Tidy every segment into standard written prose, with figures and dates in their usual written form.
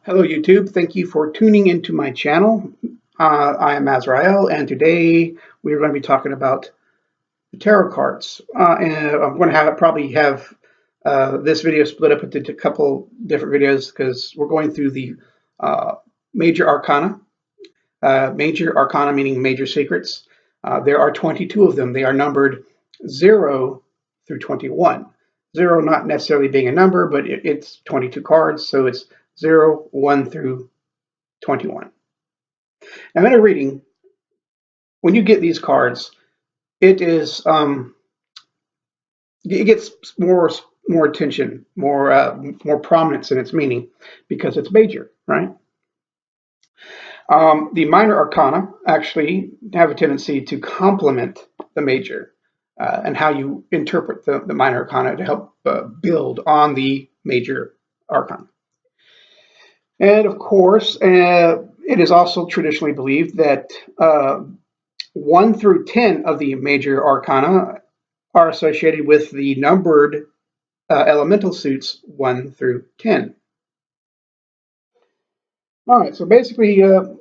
Hello, YouTube. Thank you for tuning into my channel. I am Azrael, and today we are going to be talking about the tarot cards. And I'm going to probably have this video split up into a couple different videos because we're going through the uh, major arcana. Major arcana meaning major secrets. There are 22 of them. They are numbered 0 through 21. 0 not necessarily being a number, but it's 22 cards, so it's 0, 1 through 21. Now, in a reading, when you get these cards, it is it gets more attention, more prominence in its meaning because it's major, right? The minor arcana actually have a tendency to complement the major, and how you interpret the minor arcana to help build on the major arcana. And of course, it is also traditionally believed that 1 through 10 of the major arcana are associated with the numbered elemental suits 1 through 10. All right, so basically, the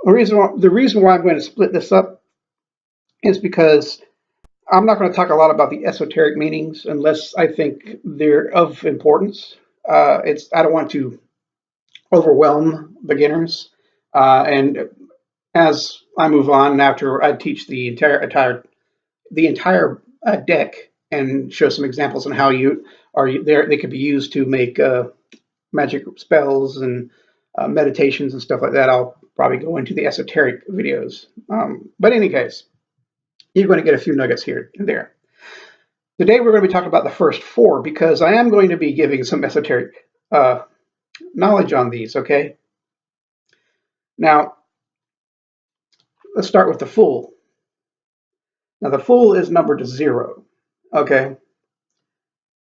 reason why I'm going to split this up is because I'm not going to talk a lot about the esoteric meanings unless I think they're of importance. I don't want to overwhelm beginners, and as I move on, after I teach the entire deck and show some examples on how they could be used to make magic spells and meditations and stuff like that. I'll probably go into the esoteric videos. But in any case, you're going to get a few nuggets here and there. Today we're going to be talking about the first four because I am going to be giving some esoteric knowledge on these, okay? Now, let's start with the Fool. Now, the Fool is numbered to 0, okay?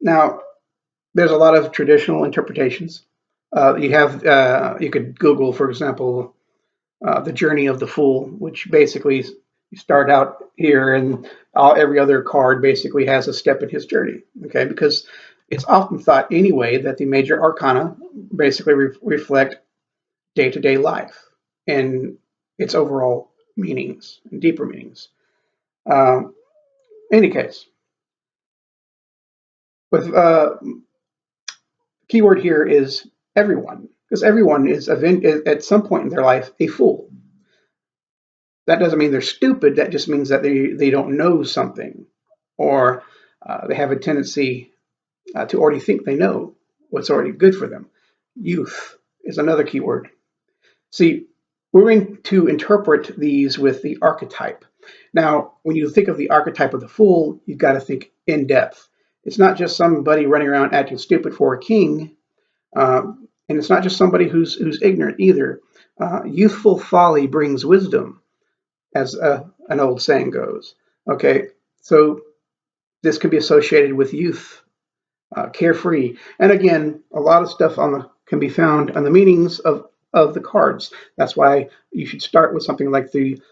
Now, there's a lot of traditional interpretations. You could Google, for example, the journey of the Fool, which basically you start out here, and every other card basically has a step in his journey. Okay, because it's often thought anyway that the major arcana basically reflect day-to-day life and its overall meanings and deeper meanings. In any case, with keyword here is everyone, because everyone is at some point in their life a fool. That doesn't mean they're stupid. That just means that they don't know something, or they have a tendency to already think they know what's already good for them. Youth is another keyword. See, we're going to interpret these with the archetype. Now, when you think of the archetype of the Fool, you've got to think in depth. It's not just somebody running around acting stupid for a king, and it's not just somebody who's ignorant either. Youthful folly brings wisdom, as an old saying goes. Okay, so this can be associated with youth, carefree, and again, a lot of stuff can be found on the meanings of the cards. That's why you should start with something like the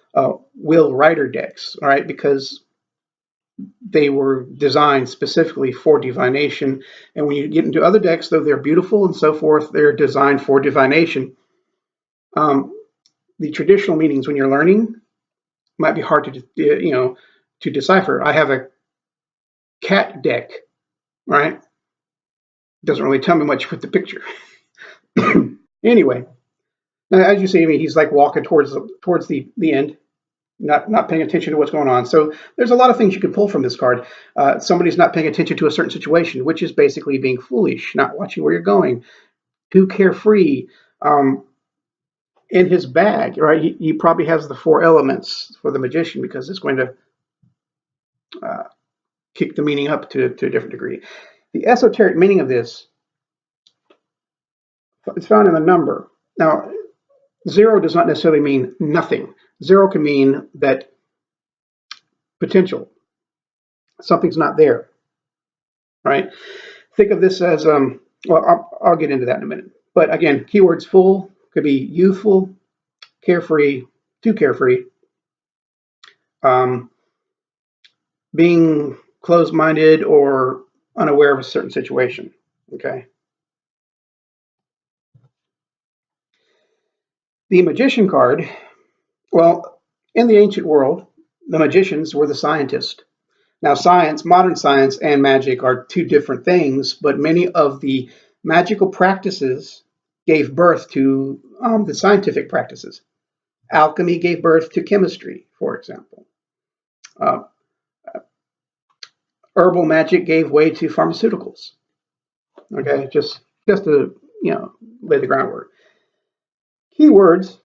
Will Rider decks, all right? Because they were designed specifically for divination, and when you get into other decks, though they're beautiful and so forth, they're designed for divination. The traditional meanings when you're learning might be hard to decipher. I have a cat deck, right? Doesn't really tell me much with the picture. Anyway, now, as you see, I mean, he's like walking towards the end, not paying attention to what's going on. So there's a lot of things you can pull from this card. Somebody's not paying attention to a certain situation, which is basically being foolish, not watching where you're going, too carefree. In his bag, right? He probably has the 4 elements for the magician because it's going to kick the meaning up to a different degree. The esoteric meaning of this is found in the number. Now, 0 does not necessarily mean nothing. 0 can mean that potential, something's not there, right? Think of this as, well, I'll get into that in a minute. But again, keywords Fool could be youthful, carefree, too carefree, being closed-minded or unaware of a certain situation, okay? The magician card, well, in the ancient world, the magicians were the scientists. Now, science, modern science, and magic are two different things, but many of the magical practices gave birth to the scientific practices. Alchemy gave birth to chemistry, for example. Uh, Herbal magic gave way to pharmaceuticals. Okay, just to lay the groundwork. Keywords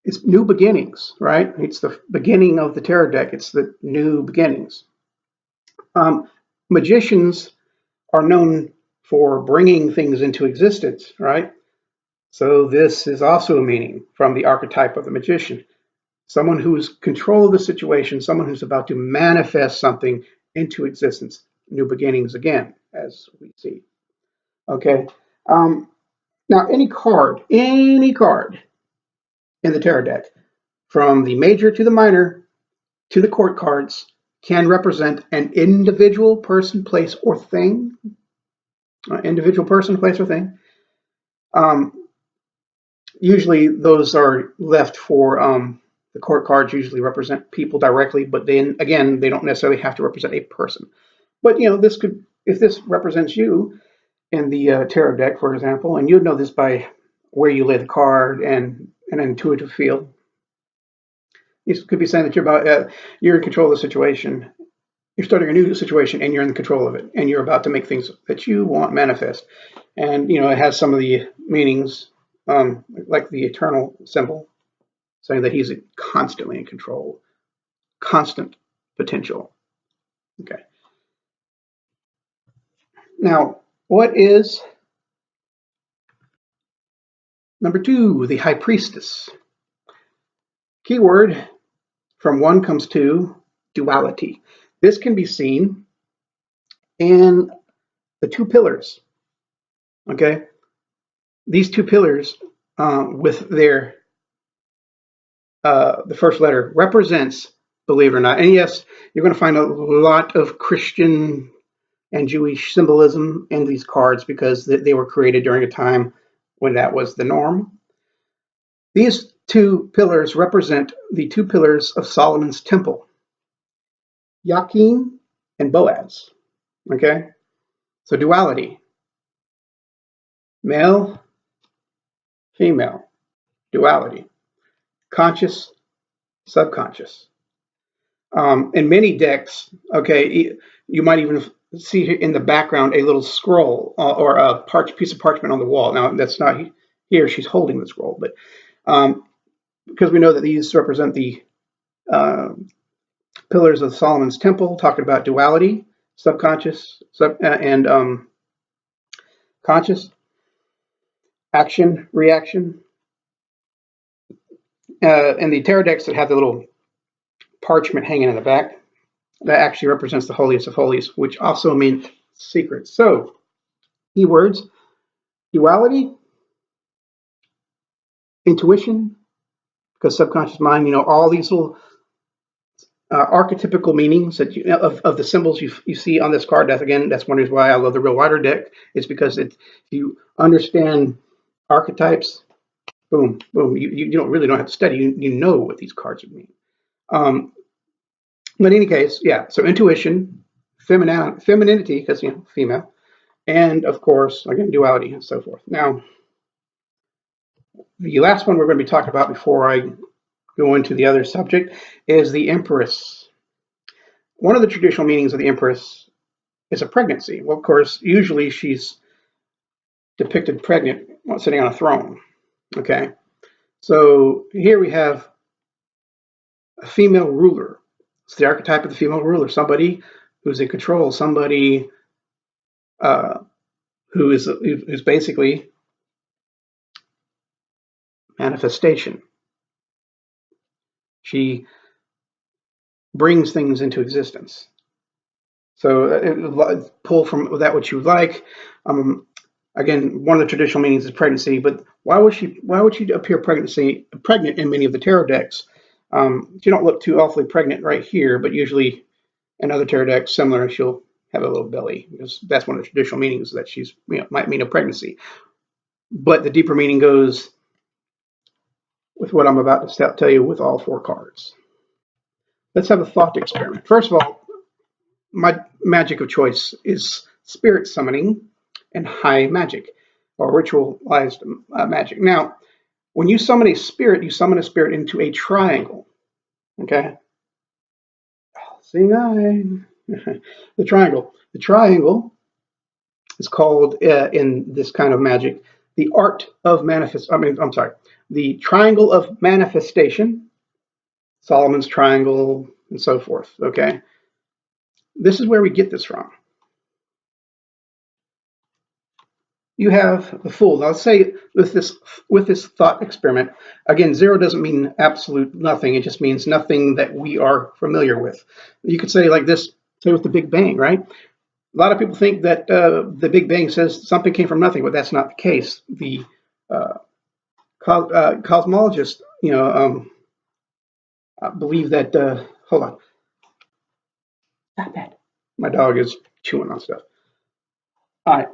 is new beginnings, right? It's the beginning of the tarot deck. It's the new beginnings. Magicians are known for bringing things into existence, right? So this is also a meaning from the archetype of the magician. Someone who's control of the situation, someone who's about to manifest something into existence. New beginnings again, as we see. Okay. Now, any card in the tarot deck, from the major to the minor to the court cards, can represent an individual person, place, or thing. Individual person, place, or thing. Usually those are left for the court cards usually represent people directly, but then again, they don't necessarily have to represent a person. But this could, if this represents you in the tarot deck, for example, and you'd know this by where you lay the card and an intuitive feel. You could be saying that you're in control of the situation. You're starting a new situation and you're in control of it, and you're about to make things that you want manifest. And it has some of the meanings, like the eternal symbol, saying that he's constantly in control, constant potential. Okay. Now, what is number 2? The High Priestess. Keyword from 1 comes 2, duality. This can be seen in the 2 pillars. Okay. These 2 pillars, with their the first letter represents, believe it or not, and yes, you're going to find a lot of Christian and Jewish symbolism in these cards because they were created during a time when that was the norm. These 2 pillars represent the 2 pillars of Solomon's temple, Yakin and Boaz. Okay, so duality, male, female, duality, conscious, subconscious. In many decks, okay, you might even see in the background a little scroll or a piece of parchment on the wall. Now, that's not here. She's holding the scroll, but because we know that these represent the pillars of Solomon's temple, talking about duality, subconscious, and conscious, action, reaction. And the tarot decks that have the little parchment hanging in the back, that actually represents the holiest of holies, which also means secrets. So, keywords: duality, intuition, because subconscious mind, all these little archetypical meanings that of the symbols you see on this card. That's one reason why I love the Real Rider deck. It's because if you understand archetypes, boom, boom, you don't have to study. You know what these cards would mean. But in any case, yeah. So intuition, femininity, because female, and of course, again, duality and so forth. Now, the last one we're going to be talking about before I go into the other subject is the Empress. One of the traditional meanings of the Empress is a pregnancy. Well, of course, usually she's depicted pregnant while sitting on a throne. Okay, so here we have a female ruler. It's the archetype of the female ruler, somebody who's in control, somebody who's basically manifestation. She brings things into existence. So pull from that what you you like. Again, one of the traditional meanings is pregnancy, but why would she appear pregnant in many of the tarot decks? She don't look too awfully pregnant right here, but usually in other tarot decks similar, she'll have a little belly, because that's one of the traditional meanings, that she's might mean a pregnancy. But the deeper meaning goes, with what I'm about to tell you with all 4 cards. Let's have a thought experiment. First of all, my magic of choice is spirit summoning and high magic, or ritualized magic. Now, when you summon a spirit, you summon a spirit into a triangle. Okay? Seeing eye. The triangle. The triangle is called, in this kind of magic, the art of the triangle of manifestation, Solomon's triangle, and so forth. Okay? This is where we get this from. You have the Fool. Now, let's say with this thought experiment, again, 0 doesn't mean absolute nothing. It just means nothing that we are familiar with. You could say like this, say with the Big Bang, right? A lot of people think that the Big Bang says something came from nothing, but that's not the case. The cosmologists, believe that. Hold on, stop that. My dog is chewing on stuff. All right.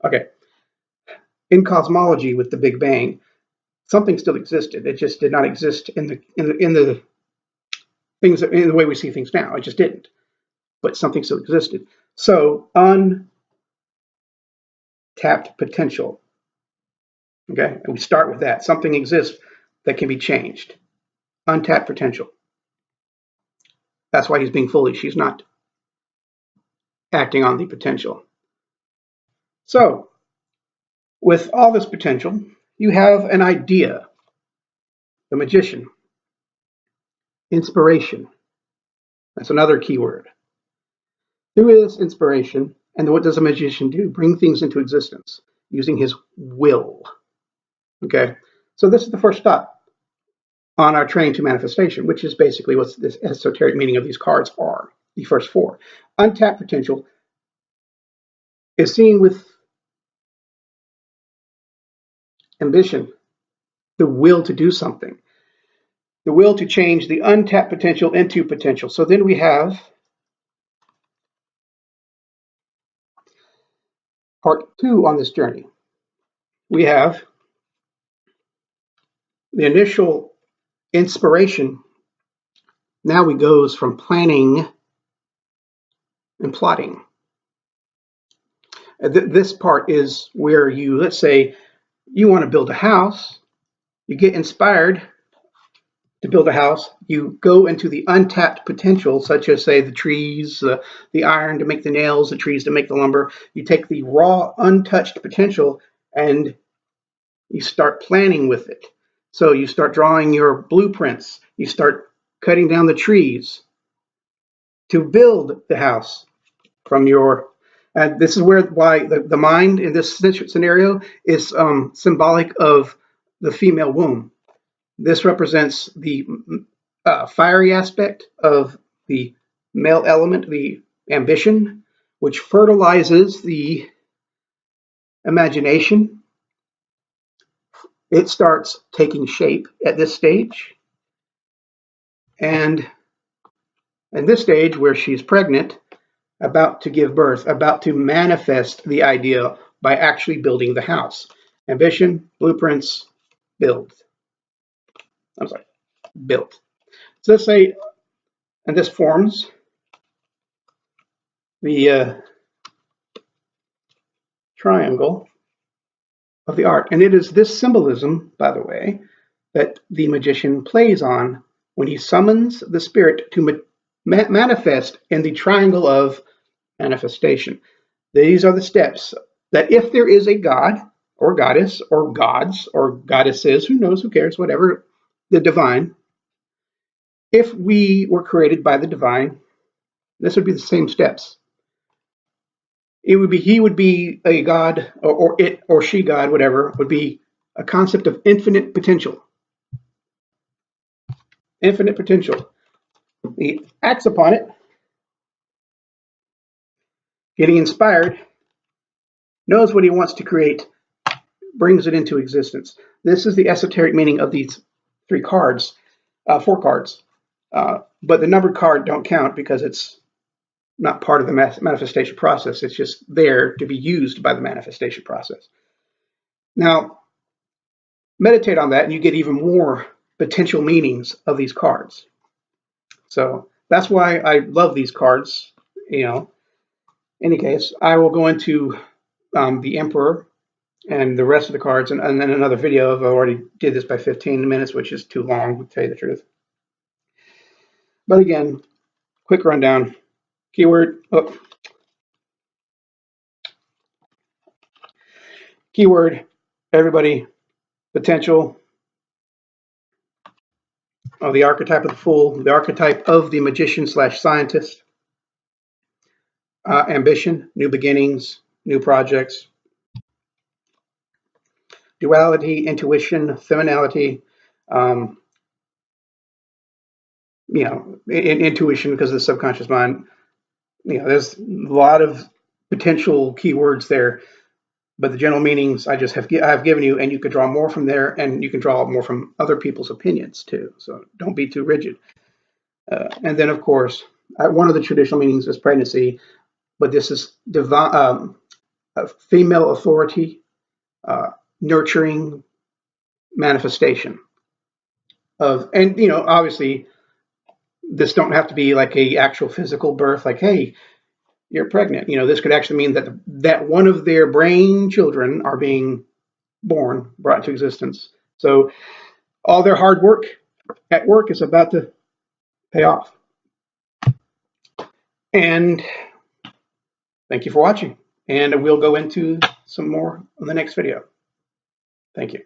Okay. In cosmology, with the Big Bang, something still existed. It just did not exist in the things in the way we see things now. It just didn't. But something still existed. So untapped potential. Okay, and we start with that. Something exists that can be changed. Untapped potential. That's why he's being foolish. He's not acting on the potential. So, with all this potential, you have an idea. The magician. Inspiration. That's another key word. Through his inspiration, and what does a magician do? Bring things into existence using his will. Okay, so this is the first stop on our train to manifestation, which is basically what this esoteric meaning of these cards are. The first 4. Untapped potential is seen with ambition, the will to do something, the will to change the untapped potential into potential. So then we have part 2 on this journey. We have the initial inspiration. Now we goes from planning and plotting. This part is where you, let's say, you want to build a house. You get inspired to build a house. You go into the untapped potential, such as, say, the trees, the iron to make the nails, the trees to make the lumber. You take the raw, untouched potential and you start planning with it. So you start drawing your blueprints. You start cutting down the trees to build the house from your. And this is why the mind in this scenario is symbolic of the female womb. This represents the fiery aspect of the male element, the ambition, which fertilizes the imagination. It starts taking shape at this stage. And in this stage where she's pregnant, about to give birth, about to manifest the idea by actually building the house. Ambition, blueprints, build. I'm sorry, built. So let's say, and this forms the triangle of the art. And it is this symbolism, by the way, that the magician plays on when he summons the spirit to manifest in the triangle of manifestation. These are the steps that if there is a god or goddess or gods or goddesses, who knows, who cares, whatever, the divine, if we were created by the divine, this would be the same steps. It would be, he would be a god, or it or she god, whatever, would be a concept of infinite potential. Infinite potential. He acts upon it, getting inspired, knows what he wants to create, brings it into existence. This is the esoteric meaning of these 4 cards. But the numbered card don't count because it's not part of the manifestation process. It's just there to be used by the manifestation process. Now, meditate on that, and you get even more potential meanings of these cards. So that's why I love these cards. You know, in any case, I will go into the Emperor and the rest of the cards, and then another video. I've already did this by 15 minutes, which is too long, to tell you the truth. But again, quick rundown. Keyword. Oh, keyword. Everybody. Potential. Oh, the archetype of the Fool. The archetype of the Magician / Scientist. Ambition. New beginnings. New projects. Duality. Intuition. Femininity. You know, intuition because of the subconscious mind. You know, there's a lot of potential keywords there, but the general meanings I've given you, and you could draw more from there, and you can draw more from other people's opinions too. So don't be too rigid. And then, of course, one of the traditional meanings is pregnancy, but this is divine, female authority, nurturing manifestation of, and you know, obviously, this don't have to be like a actual physical birth, like, hey, you're pregnant. You know, this could actually mean that one of their brain children are being born, brought into existence. So all their hard work at work is about to pay off. And thank you for watching. And we'll go into some more on the next video. Thank you.